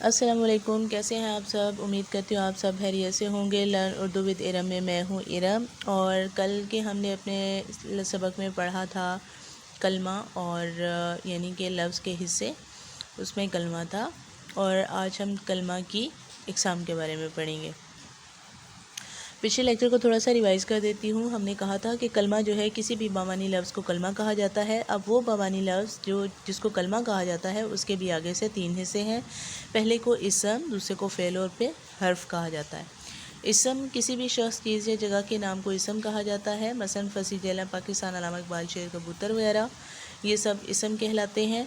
السلام علیکم، کیسے ہیں آپ سب؟ امید کرتی ہوں آپ سب خیریت سے ہوں گے۔ لرن اردو ود ارم میں ہوں ارم، اور کل کے ہم نے اپنے سبق میں پڑھا تھا کلمہ اور یعنی کہ لفظ کے حصے، اس میں کلمہ تھا، اور آج ہم کلمہ کی اقسام کے بارے میں پڑھیں گے۔ پچھلے لیکچر کو تھوڑا سا ریوائز کر دیتی ہوں۔ ہم نے کہا تھا کہ کلمہ جو ہے کسی بھی بامانی لفظ کو کلمہ کہا جاتا ہے۔ اب وہ بامانی لفظ جس کو کلمہ کہا جاتا ہے اس کے بھی آگے سے 3 حصے ہیں۔ پہلے کو اسم، دوسرے کو فعل اور پھر حرف کہا جاتا ہے۔ اسم کسی بھی شخص، چیز یا جگہ کے نام کو اسم کہا جاتا ہے، مثلا فصیح جیلم، پاکستان، علامہ اقبال، شیر، کبوتر وغیرہ، یہ سب اسم کہلاتے ہیں۔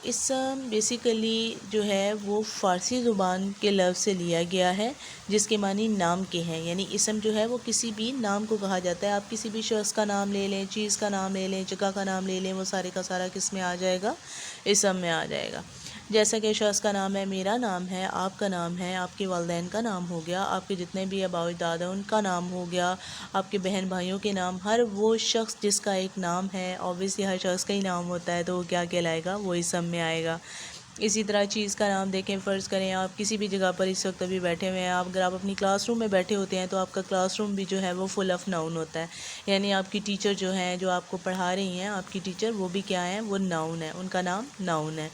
اسم بیسیکلی جو ہے وہ فارسی زبان کے لفظ سے لیا گیا ہے جس کے معنی نام کے ہیں، یعنی اسم جو ہے وہ کسی بھی نام کو کہا جاتا ہے۔ آپ کسی بھی شخص کا نام لے لیں، چیز کا نام لے لیں، جگہ کا نام لے لیں، وہ سارے کا سارا کس میں آ جائے گا؟ اسم میں آ جائے گا۔ جیسا کہ شخص کا نام ہے، میرا نام ہے، آپ کا نام ہے، آپ کے والدین کا نام ہو گیا، آپ کے جتنے بھی آباء و اجداد ہیں ان کا نام ہو گیا، آپ کے بہن بھائیوں کے نام، ہر وہ شخص جس کا ایک نام ہے، اوبیسلی ہر شخص کا ہی نام ہوتا ہے تو وہ کیا کہلائے گا؟ وہ اسم میں آئے گا۔ اسی طرح چیز کا نام دیکھیں، فرض کریں آپ کسی بھی جگہ پر اس وقت ابھی بیٹھے ہوئے ہیں، اگر آپ اپنی کلاس روم میں بیٹھے ہوتے ہیں تو آپ کا کلاس روم بھی جو ہے وہ فل آف ناؤن ہوتا ہے، یعنی آپ کی ٹیچر جو ہیں، جو آپ کو پڑھا رہی ہیں، آپ کی ٹیچر، وہ بھی کیا ہیں؟ وہ ناؤن ہے، ان کا نام ناؤن ہے۔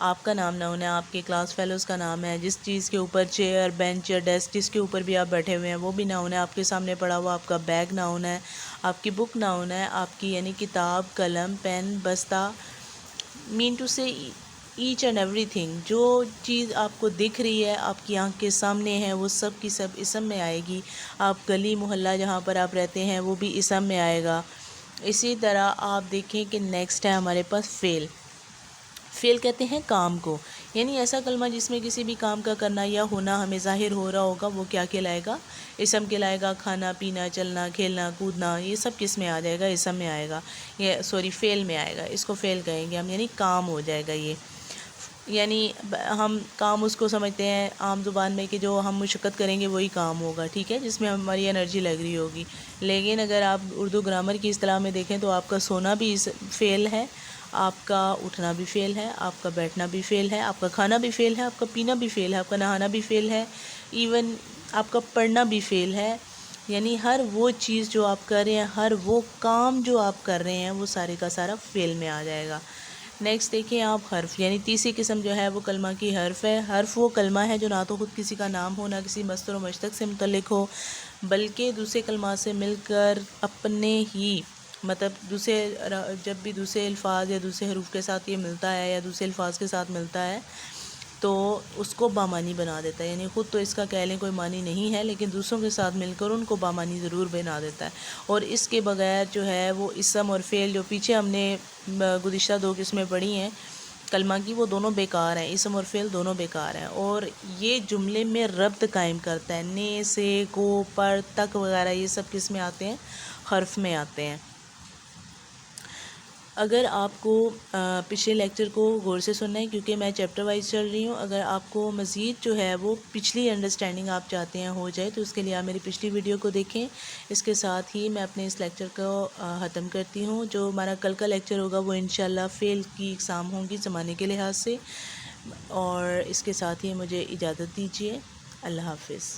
آپ کا نام ناؤن ہے، آپ کے کلاس فیلوز کا نام ہے، جس چیز کے اوپر چیئر، بینچ یا ڈیسک جس کے اوپر بھی آپ بیٹھے ہوئے ہیں وہ بھی ناؤن ہے۔ آپ کے سامنے پڑا ہوا آپ کا بیگ ناؤن ہے، آپ کی بک ناؤن ہے، آپ کی یعنی کتاب، قلم، پین، بستہ، مین ٹو سے ایچ اینڈ ایوری تھنگ، جو چیز آپ کو دکھ رہی ہے، آپ کی آنکھ کے سامنے ہے، وہ سب کی سب اسم میں آئے گی۔ آپ گلی محلہ جہاں پر آپ رہتے ہیں وہ بھی اسم میں آئے گا۔ اسی طرح آپ دیکھیں کہ نیکسٹ ہے ہمارے پاس فعل۔ فعل کہتے ہیں کام کو، یعنی ایسا کلمہ جس میں کسی بھی کام کا کرنا یا ہونا ہمیں ظاہر ہو رہا ہوگا، وہ کیا کہلائے گا؟ اسم کہلائے گا۔ کھانا پینا، چلنا، کھیلنا، کودنا، یہ سب کس میں آ جائے گا؟ اسم میں آئے گا، فعل میں آئے گا۔ اس کو فعل کہیں گے ہم، یعنی کام ہو جائے گا یہ۔ یعنی ہم کام اس کو سمجھتے ہیں عام زبان میں کہ جو ہم مشقت کریں گے وہی کام ہوگا، ٹھیک ہے، جس میں ہماری انرجی لگ رہی ہوگی۔ لیکن اگر آپ اردو گرامر کی اصطلاح میں دیکھیں تو آپ کا سونا بھی فعل ہے، آپ کا اٹھنا بھی فعل ہے، آپ کا بیٹھنا بھی فعل ہے، آپ کا کھانا بھی فعل ہے، آپ کا پینا بھی فعل ہے، آپ کا نہانا بھی فعل ہے، ایون آپ کا پڑھنا بھی فعل ہے۔ یعنی ہر وہ چیز جو آپ کر رہے ہیں، ہر وہ کام جو آپ کر رہے ہیں، وہ سارے کا سارا فعل میں آ جائے گا۔ نیکسٹ دیکھیں آپ حرف، یعنی تیسری قسم جو ہے وہ کلمہ کی حرف ہے۔ حرف وہ کلمہ ہے جو نہ تو خود کسی کا نام ہو، نہ کسی مصدر و مشتق سے متعلق ہو، بلکہ دوسرے کلمات سے مل کر اپنے ہی مطلب جب بھی دوسرے الفاظ یا دوسرے حروف کے ساتھ یہ ملتا ہے یا دوسرے الفاظ کے ساتھ ملتا ہے تو اس کو بامانی بنا دیتا ہے، یعنی خود تو اس کا کہہ لیں کوئی معنی نہیں ہے لیکن دوسروں کے ساتھ مل کر ان کو بامانی ضرور بنا دیتا ہے۔ اور اس کے بغیر جو ہے وہ اسم اور فعل جو پیچھے ہم نے گزشتہ 2 قسمیں پڑھی ہیں کلمہ کی، وہ دونوں بیکار ہیں، اسم اور فعل دونوں بیکار ہیں، اور یہ جملے میں ربط قائم کرتا ہے۔ نے، سے، کو، پر، تک وغیرہ یہ سب کس میں آتے ہیں؟ حرف میں آتے ہیں۔ اگر آپ کو پچھلے لیکچر کو غور سے سننا ہے کیونکہ میں چیپٹر وائز چل رہی ہوں، اگر آپ کو مزید جو ہے وہ پچھلی انڈرسٹینڈنگ آپ چاہتے ہیں ہو جائے تو اس کے لیے آپ میری پچھلی ویڈیو کو دیکھیں۔ اس کے ساتھ ہی میں اپنے اس لیکچر کو ختم کرتی ہوں۔ جو ہمارا کل کا لیکچر ہوگا وہ انشاءاللہ فعل کی اقسام ہوں گی زمانے کے لحاظ سے، اور اس کے ساتھ ہی مجھے اجازت دیجیے۔ اللہ حافظ۔